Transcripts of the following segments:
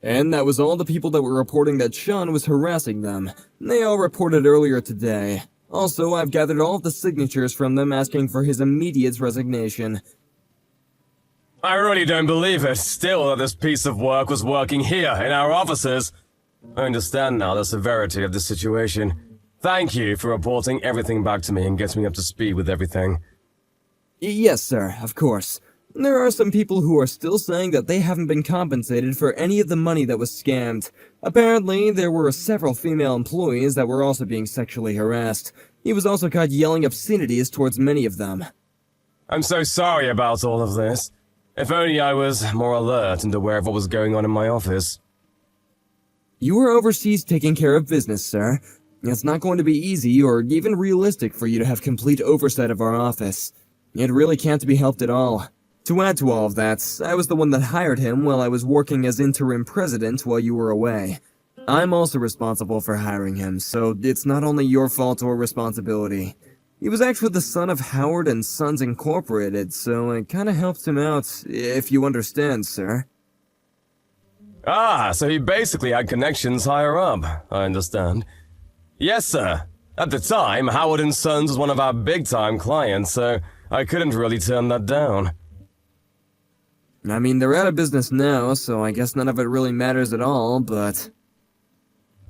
And that was all the people that were reporting that Sean was harassing them. They all reported earlier today. Also, I've gathered all of the signatures from them asking for his immediate resignation. I really don't believe it, still, that this piece of work was working here, in our offices. I understand now the severity of the situation. Thank you for reporting everything back to me and getting me up to speed with everything. Yes, sir, of course. There are some people who are still saying that they haven't been compensated for any of the money that was scammed. Apparently, there were several female employees that were also being sexually harassed. He was also caught yelling obscenities towards many of them. I'm so sorry about all of this. If only I was more alert and aware of what was going on in my office. You were overseas taking care of business, sir. It's not going to be easy or even realistic for you to have complete oversight of our office. It really can't be helped at all. To add to all of that, I was the one that hired him while I was working as interim president while you were away. I'm also responsible for hiring him, so it's not only your fault or responsibility. He was actually the son of Howard and Sons Incorporated, so it kinda helped him out, if you understand, sir. Ah, so he basically had connections higher up, I understand. Yes, sir. At the time, Howard and Sons was one of our big-time clients, so I couldn't really turn that down. I mean, they're out of business now, so I guess none of it really matters at all, but...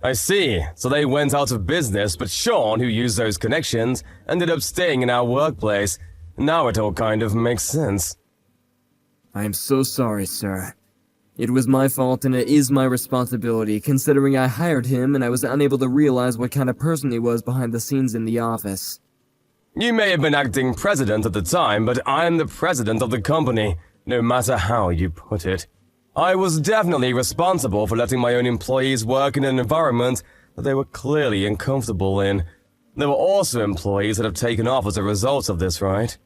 I see. So they went out of business, but Sean, who used those connections, ended up staying in our workplace. Now it all kind of makes sense. I am so sorry, sir. It was my fault and it is my responsibility, considering I hired him and I was unable to realize what kind of person he was behind the scenes in the office. You may have been acting president at the time, but I am the president of the company, no matter how you put it. I was definitely responsible for letting my own employees work in an environment that they were clearly uncomfortable in. There were also employees that have taken off as a result of this, right?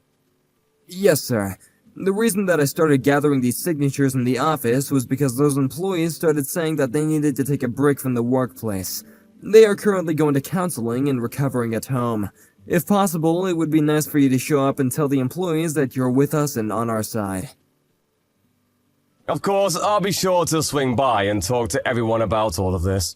Yes, sir. The reason that I started gathering these signatures in the office was because those employees started saying that they needed to take a break from the workplace. They are currently going to counseling and recovering at home. If possible, it would be nice for you to show up and tell the employees that you're with us and on our side. Of course, I'll be sure to swing by and talk to everyone about all of this.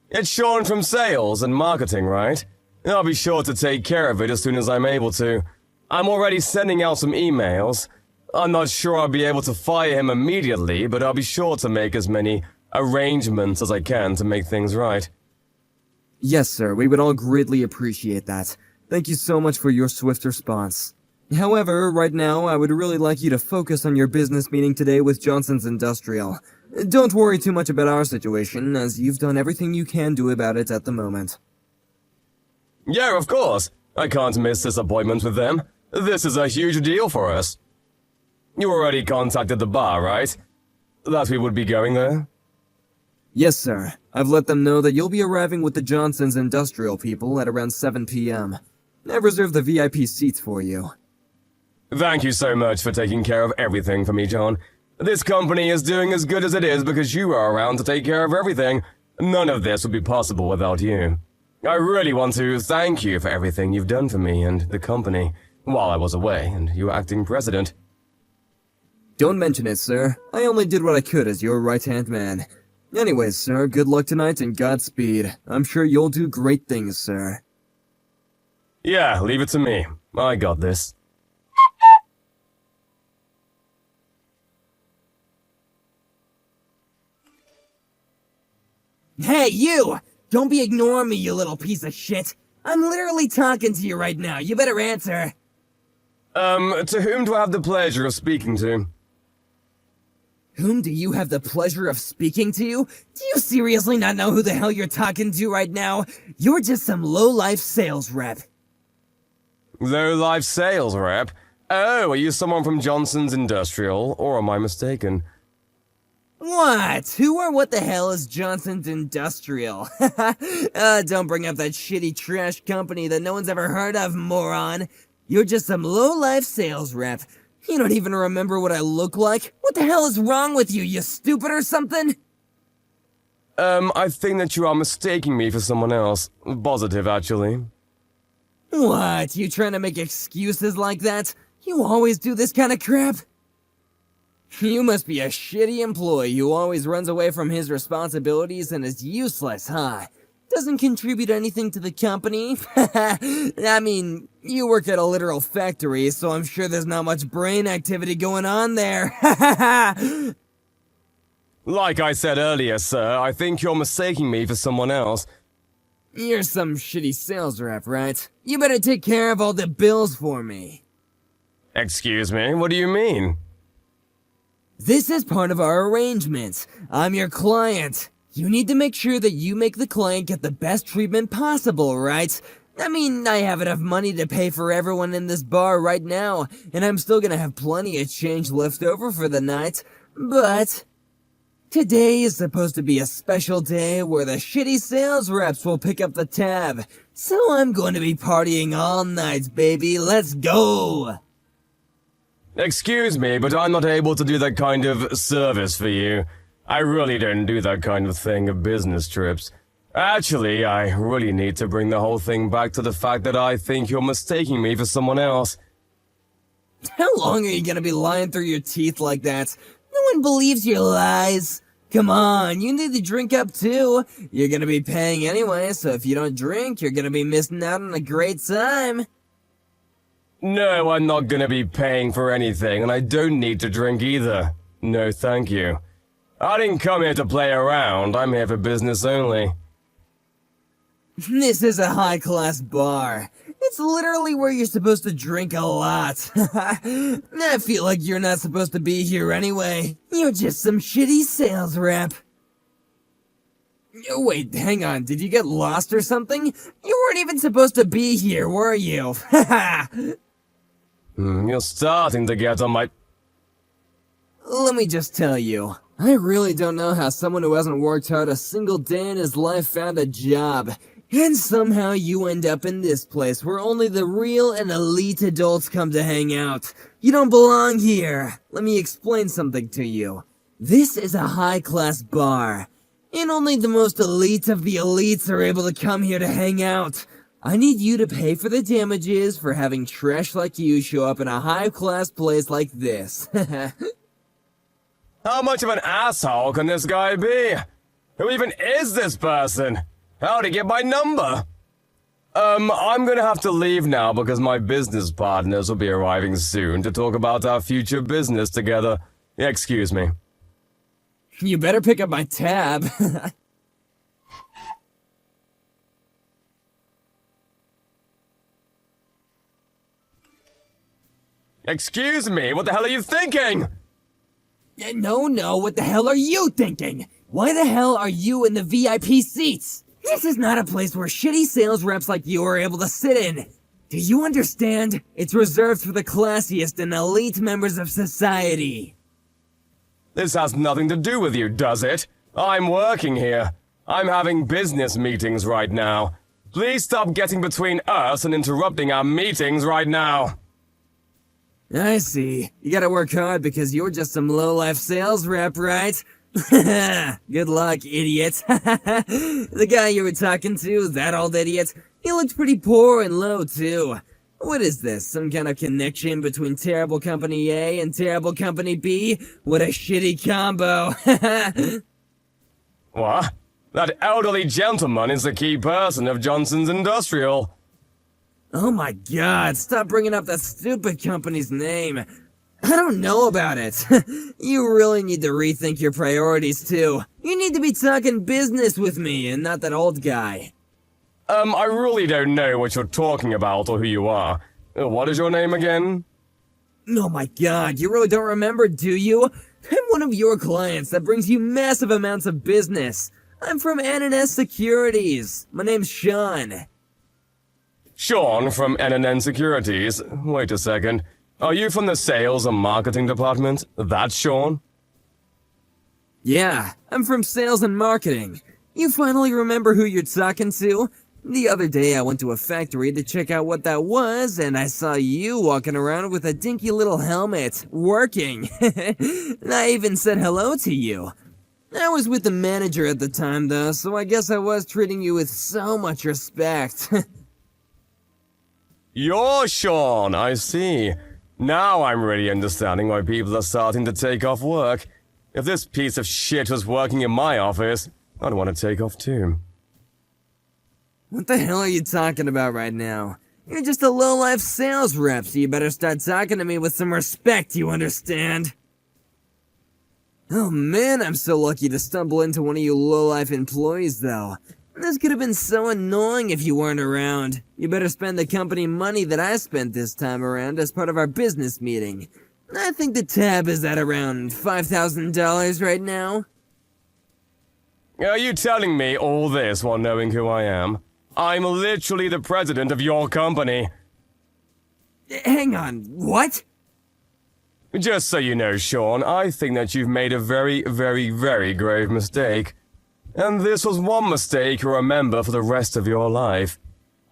It's Sean from sales and marketing, right? I'll be sure to take care of it as soon as I'm able to. I'm already sending out some emails. I'm not sure I'll be able to fire him immediately, but I'll be sure to make as many arrangements as I can to make things right. Yes, sir, we would all greatly appreciate that. Thank you so much for your swift response. However, right now, I would really like you to focus on your business meeting today with Johnson's Industrial. Don't worry too much about our situation, as you've done everything you can do about it at the moment. Yeah, of course. I can't miss this appointment with them. This is a huge deal for us. You already contacted the bar, right? That we would be going there? Yes, sir. I've let them know that you'll be arriving with the Johnson's Industrial people at around 7 p.m. I've reserved the VIP seats for you. Thank you so much for taking care of everything for me, John. This company is doing as good as it is because you are around to take care of everything. None of this would be possible without you. I really want to thank you for everything you've done for me and the company while I was away and you were acting president. Don't mention it, sir. I only did what I could as your right-hand man. Anyways, sir, good luck tonight and Godspeed. I'm sure you'll do great things, sir. Yeah, leave it to me. I got this. Hey, you! Don't be ignoring me, you little piece of shit! I'm literally talking to you right now, you better answer! To whom do I have the pleasure of speaking to? Whom do you have the pleasure of speaking to? Do you seriously not know who the hell you're talking to right now? You're just some low-life sales rep. Low-life sales rep? Oh, are you someone from Johnson's Industrial, or am I mistaken? What? Who or what the hell is Johnson's Industrial? Don't bring up that shitty trash company that no one's ever heard of, moron. You're just some low-life sales rep. You don't even remember what I look like? What the hell is wrong with you, you stupid or something? I think that you are mistaking me for someone else. Positive, actually. What? You trying to make excuses like that? You always do this kind of crap? You must be a shitty employee who always runs away from his responsibilities and is useless, huh? Doesn't contribute anything to the company? I mean, you work at a literal factory, so I'm sure there's not much brain activity going on there. Like I said earlier, sir, I think you're mistaking me for someone else. You're some shitty sales rep, right? You better take care of all the bills for me. Excuse me, what do you mean? This is part of our arrangement. I'm your client. You need to make sure that you make the client get the best treatment possible, right? I mean, I have enough money to pay for everyone in this bar right now, and I'm still gonna have plenty of change left over for the night, but today is supposed to be a special day where the shitty sales reps will pick up the tab. So I'm going to be partying all night, baby. Let's go! Excuse me, but I'm not able to do that kind of service for you. I really don't do that kind of thing of business trips. Actually, I really need to bring the whole thing back to the fact that I think you're mistaking me for someone else. How long are you gonna be lying through your teeth like that? No one believes your lies. Come on, you need to drink up too. You're gonna be paying anyway, so if you don't drink, you're gonna be missing out on a great time. No, I'm not gonna be paying for anything, and I don't need to drink either. No, thank you. I didn't come here to play around, I'm here for business only. This is a high-class bar. It's literally where you're supposed to drink a lot. I feel like you're not supposed to be here anyway. You're just some shitty sales rep. Wait, hang on, did you get lost or something? You weren't even supposed to be here, were you? You're starting to get on my... Let me just tell you, I really don't know how someone who hasn't worked hard a single day in his life found a job. And somehow you end up in this place where only the real and elite adults come to hang out. You don't belong here. Let me explain something to you. This is a high-class bar, and only the most elite of the elites are able to come here to hang out. I need you to pay for the damages for having trash like you show up in a high-class place like this. How much of an asshole can this guy be? Who even is this person? How'd he get my number? I'm gonna have to leave now because my business partners will be arriving soon to talk about our future business together. Excuse me. You better pick up my tab. Excuse me, what the hell are you thinking? No, what the hell are you thinking? Why the hell are you in the VIP seats? This is not a place where shitty sales reps like you are able to sit in. Do you understand? It's reserved for the classiest and elite members of society. This has nothing to do with you, does it? I'm working here. I'm having business meetings right now. Please stop getting between us and interrupting our meetings right now. I see. You gotta work hard because you're just some low-life sales rep, right? Good luck, idiot. The guy you were talking to, that old idiot, he looked pretty poor and low, too. What is this, some kind of connection between Terrible Company A and Terrible Company B? What a shitty combo. What? That elderly gentleman is the key person of Johnson's Industrial. Oh my god, stop bringing up that stupid company's name. I don't know about it. You really need to rethink your priorities too. You need to be talking business with me and not that old guy. I really don't know what you're talking about or who you are. What is your name again? Oh my god, you really don't remember, do you? I'm one of your clients that brings you massive amounts of business. I'm from NNS Securities. My name's Sean. Sean from NNN Securities. Wait a second. Are you from the sales and marketing department? That's Sean? Yeah, I'm from sales and marketing. You finally remember who you're talking to? The other day I went to a factory to check out what that was, and I saw you walking around with a dinky little helmet, working. I even said hello to you. I was with the manager at the time though, so I guess I was treating you with so much respect. You're Sean, I see. Now I'm really understanding why people are starting to take off work. If this piece of shit was working in my office, I'd want to take off too. What the hell are you talking about right now? You're just a low-life sales rep, so you better start talking to me with some respect, you understand? Oh man, I'm so lucky to stumble into one of you low-life employees, though. This could have been so annoying if you weren't around. You better spend the company money that I spent this time around as part of our business meeting. I think the tab is at around $5,000 right now. Are you telling me all this while knowing who I am? I'm literally the president of your company. Hang on, what? Just so you know, Sean, I think that you've made a very, very, very grave mistake. And this was one mistake you'll remember for the rest of your life.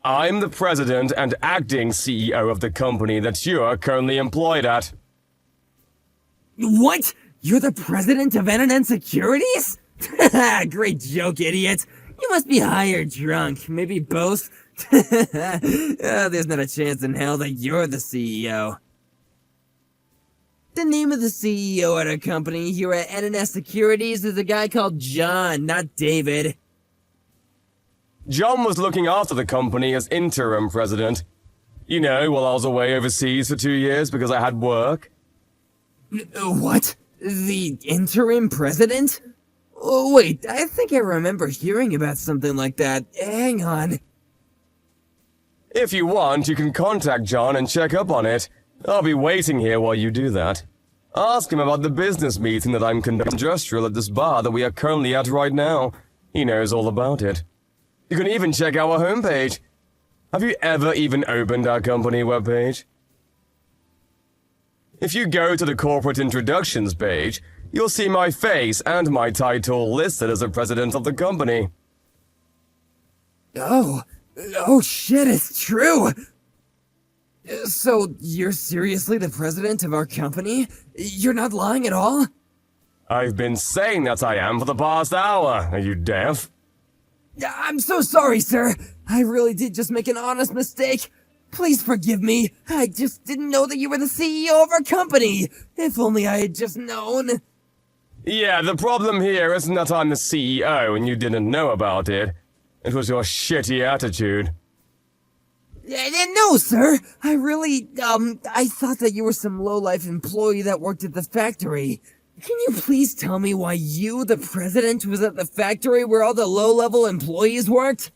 I'm the president and acting CEO of the company that you're currently employed at. What? You're the president of NNN Securities? Great joke, idiot. You must be high or drunk, maybe both. There's not a chance in hell that you're the CEO. The name of the CEO at our company here at NNS Securities is a guy called John, not David. John was looking after the company as interim president. You know, while I was away overseas for 2 years because I had work. What? The interim president? Oh, wait, I think I remember hearing about something like that. Hang on. If you want, you can contact John and check up on it. I'll be waiting here while you do that. Ask him about the business meeting that I'm conducting industrial at this bar that we are currently at right now. He knows all about it. You can even check our homepage. Have you ever even opened our company webpage? If you go to the corporate introductions page, you'll see my face and my title listed as the president of the company. Oh shit, it's true! So, you're seriously the president of our company? You're not lying at all? I've been saying that I am for the past hour. Are you deaf? I'm so sorry, sir. I really did just make an honest mistake. Please forgive me. I just didn't know that you were the CEO of our company. If only I had just known. Yeah, the problem here isn't that I'm the CEO and you didn't know about it. It was your shitty attitude. No, sir. I really, I thought that you were some low-life employee that worked at the factory. Can you please tell me why you, the president, was at the factory where all the low-level employees worked?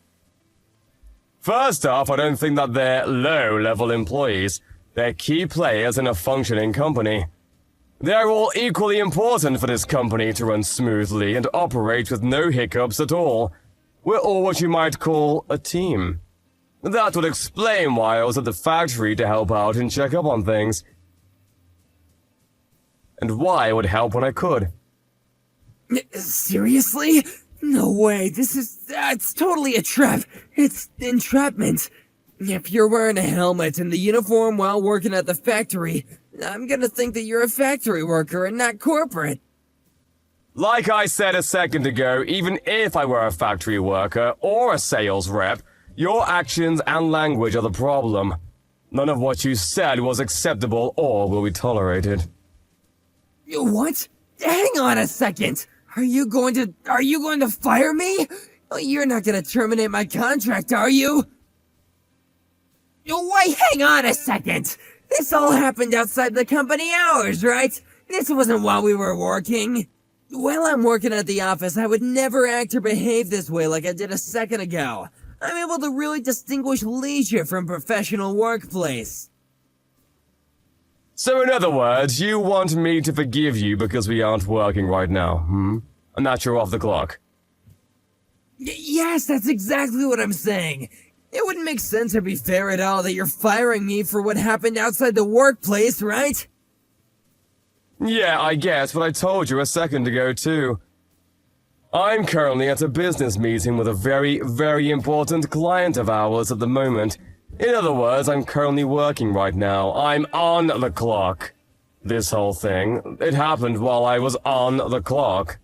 First off, I don't think that they're low-level employees. They're key players in a functioning company. They're all equally important for this company to run smoothly and operate with no hiccups at all. We're all what you might call a team. That would explain why I was at the factory to help out and check up on things. And why I would help when I could. Seriously? No way, it's totally a trap. It's entrapment. If you're wearing a helmet and the uniform while working at the factory, I'm gonna think that you're a factory worker and not corporate. Like I said a second ago, even if I were a factory worker or a sales rep, your actions and language are the problem. None of what you said was acceptable or will be tolerated. What? Hang on a second. Are you going to fire me? You're not gonna terminate my contract, are you? Wait, hang on a second. This all happened outside the company hours, right? This wasn't while we were working. While I'm working at the office, I would never act or behave this way like I did a second ago. I'm able to really distinguish leisure from professional workplace. So in other words, you want me to forgive you because we aren't working right now, And that you're off the clock. Yes, that's exactly what I'm saying. It wouldn't make sense or be fair at all that you're firing me for what happened outside the workplace, right? Yeah, I guess, but I told you a second ago too. I'm currently at a business meeting with a very, very important client of ours at the moment. In other words, I'm currently working right now. I'm on the clock. This whole thing, it happened while I was on the clock.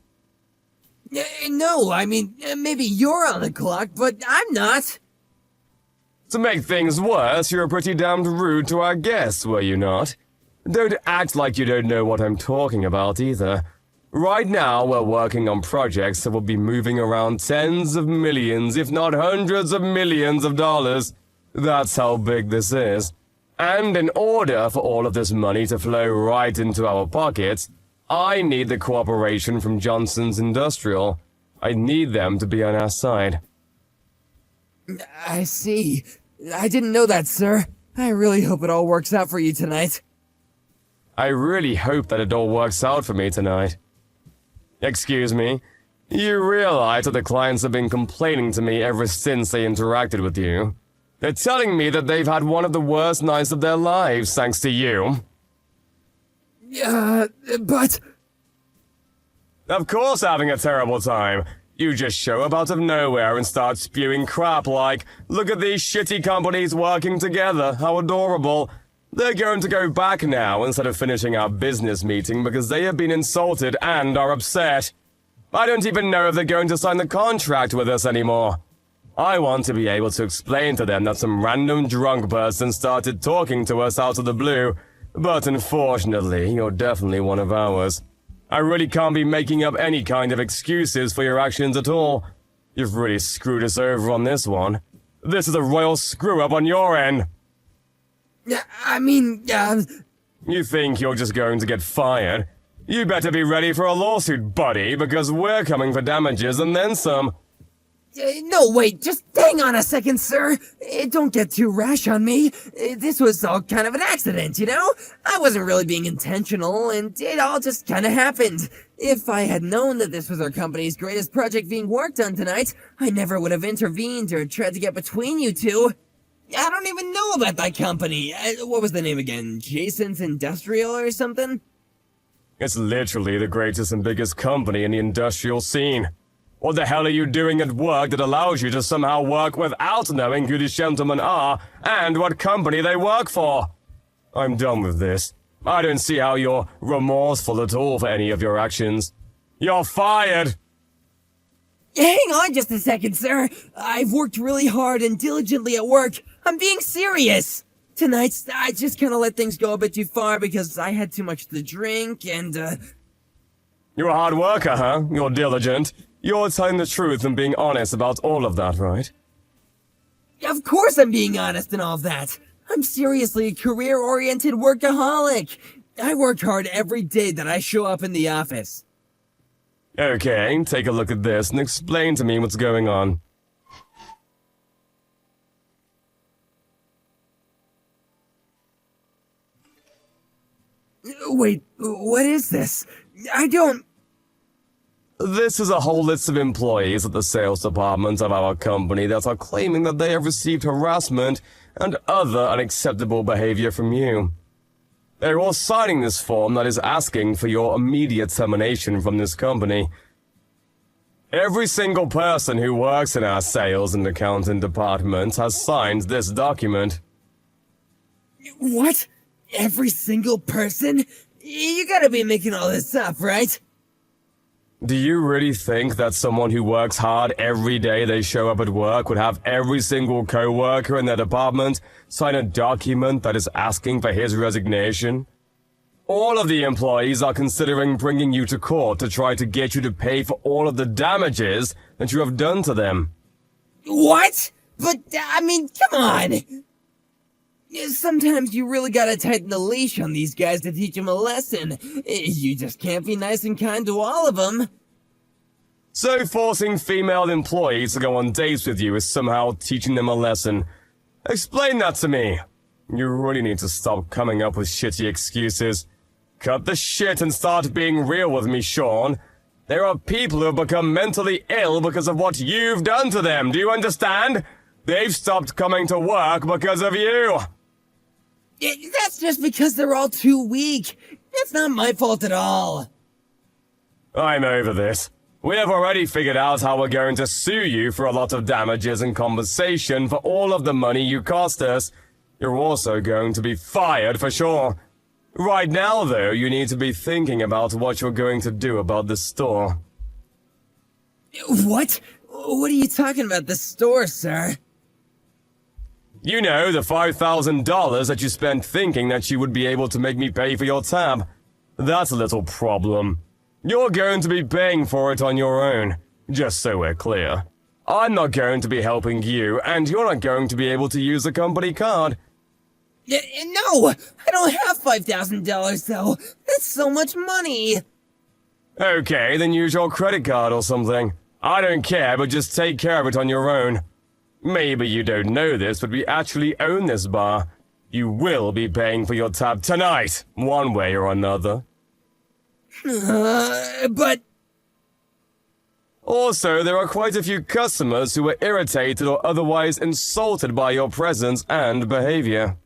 No, I mean, maybe you're on the clock, but I'm not. To make things worse, you were pretty damned rude to our guests, were you not? Don't act like you don't know what I'm talking about either. Right now, we're working on projects that will be moving around tens of millions, if not hundreds of millions of dollars. That's how big this is. And in order for all of this money to flow right into our pockets, I need the cooperation from Johnson's Industrial. I need them to be on our side. I see. I didn't know that, sir. I really hope it all works out for you tonight. I really hope that it all works out for me tonight. Excuse me, you realize that the clients have been complaining to me ever since they interacted with you. They're telling me that they've had one of the worst nights of their lives thanks to you. But... Of course having a terrible time. You just show up out of nowhere and start spewing crap like, look at these shitty companies working together, how adorable. They're going to go back now instead of finishing our business meeting because they have been insulted and are upset. I don't even know if they're going to sign the contract with us anymore. I want to be able to explain to them that some random drunk person started talking to us out of the blue, but unfortunately, you're definitely one of ours. I really can't be making up any kind of excuses for your actions at all. You've really screwed us over on this one. This is a royal screw-up on your end. I mean, You think you're just going to get fired? You better be ready for a lawsuit, buddy, because we're coming for damages and then some. No, wait, just hang on a second, sir. Don't get too rash on me. This was all kind of an accident, you know? I wasn't really being intentional, and it all just kind of happened. If I had known that this was our company's greatest project being worked on tonight, I never would have intervened or tried to get between you two. I don't even know about that company. What was the name again? Jason's Industrial or something? It's literally the greatest and biggest company in the industrial scene. What the hell are you doing at work that allows you to somehow work without knowing who these gentlemen are and what company they work for? I'm done with this. I don't see how you're remorseful at all for any of your actions. You're fired! Hang on just a second, sir. I've worked really hard and diligently at work. I'm being serious. Tonight, I just kind of let things go a bit too far because I had too much to drink and, You're a hard worker, huh? You're diligent. You're telling the truth and being honest about all of that, right? Of course I'm being honest and all of that. I'm seriously a career-oriented workaholic. I work hard every day that I show up in the office. Okay, take a look at this and explain to me what's going on. Wait, what is this? I don't... This is a whole list of employees at the sales department of our company that are claiming that they have received harassment and other unacceptable behavior from you. They're all signing this form that is asking for your immediate termination from this company. Every single person who works in our sales and accounting department has signed this document. What? Every single person? You gotta be making all this up, right? Do you really think that someone who works hard every day they show up at work would have every single co-worker in their department sign a document that is asking for his resignation? All of the employees are considering bringing you to court to try to get you to pay for all of the damages that you have done to them. What? But, I mean, come on! Sometimes you really gotta tighten the leash on these guys to teach them a lesson. You just can't be nice and kind to all of them. So forcing female employees to go on dates with you is somehow teaching them a lesson. Explain that to me. You really need to stop coming up with shitty excuses. Cut the shit and start being real with me, Sean. There are people who have become mentally ill because of what you've done to them, do you understand? They've stopped coming to work because of you. That's just because they're all too weak. It's not my fault at all. I'm over this. We have already figured out how we're going to sue you for a lot of damages and compensation for all of the money you cost us. You're also going to be fired for sure. Right now, though, you need to be thinking about what you're going to do about this store. What? What are you talking about, the store, sir? You know, the $5,000 that you spent thinking that you would be able to make me pay for your tab. That's a little problem. You're going to be paying for it on your own, just so we're clear. I'm not going to be helping you, and you're not going to be able to use the company card. No, I don't have $5,000 though. That's so much money. Okay, then use your credit card or something. I don't care, but just take care of it on your own. Maybe you don't know this, but we actually own this bar. You will be paying for your tab tonight, one way or another. But... Also, there are quite a few customers who were irritated or otherwise insulted by your presence and behavior.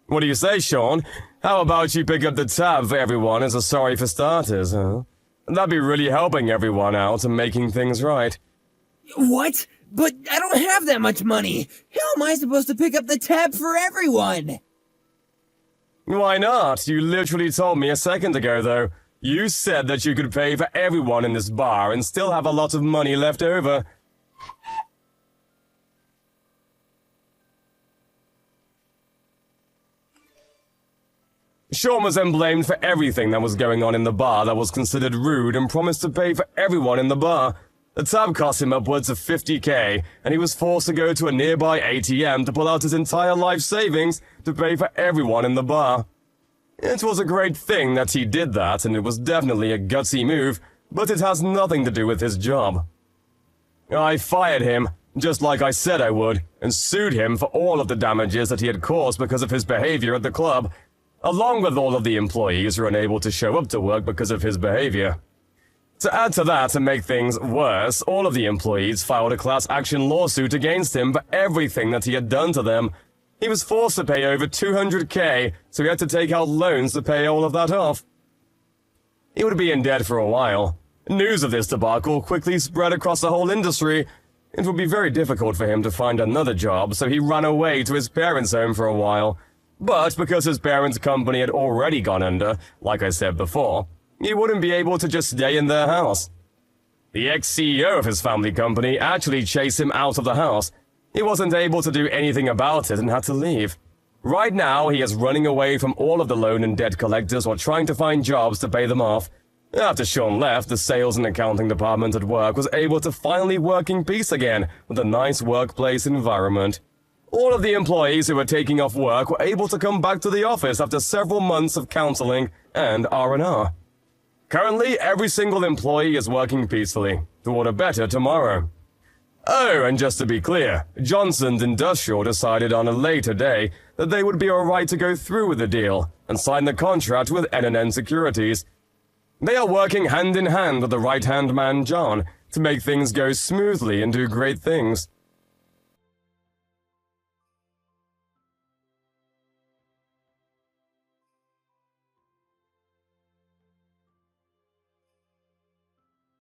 What do you say, Sean? How about you pick up the tab for everyone as a sorry for starters, huh? That'd be really helping everyone out and making things right. What? But I don't have that much money. How am I supposed to pick up the tab for everyone? Why not? You literally told me a second ago, though. You said that you could pay for everyone in this bar and still have a lot of money left over. Sean was then blamed for everything that was going on in the bar that was considered rude and promised to pay for everyone in the bar. The tab cost him upwards of $50,000, and he was forced to go to a nearby ATM to pull out his entire life savings to pay for everyone in the bar. It was a great thing that he did that, and it was definitely a gutsy move, but it has nothing to do with his job. I fired him, just like I said I would, and sued him for all of the damages that he had caused because of his behavior at the club, along with all of the employees who were unable to show up to work because of his behavior. To add to that and make things worse, all of the employees filed a class action lawsuit against him for everything that he had done to them. He was forced to pay over $200,000, so he had to take out loans to pay all of that off. He would be in debt for a while. News of this debacle quickly spread across the whole industry. It would be very difficult for him to find another job, so he ran away to his parents' home for a while. But because his parents' company had already gone under, like I said before, he wouldn't be able to just stay in their house. The ex-CEO of his family company actually chased him out of the house. He wasn't able to do anything about it and had to leave. Right now, he is running away from all of the loan and debt collectors while trying to find jobs to pay them off. After Sean left, the sales and accounting department at work was able to finally work in peace again with a nice workplace environment. All of the employees who were taking off work were able to come back to the office after several months of counseling and R&R. Currently, every single employee is working peacefully toward a better tomorrow. Oh, and just to be clear, Johnson's Industrial decided on a later day that they would be alright to go through with the deal and sign the contract with N&N Securities. They are working hand in hand with the right-hand man, John, to make things go smoothly and do great things.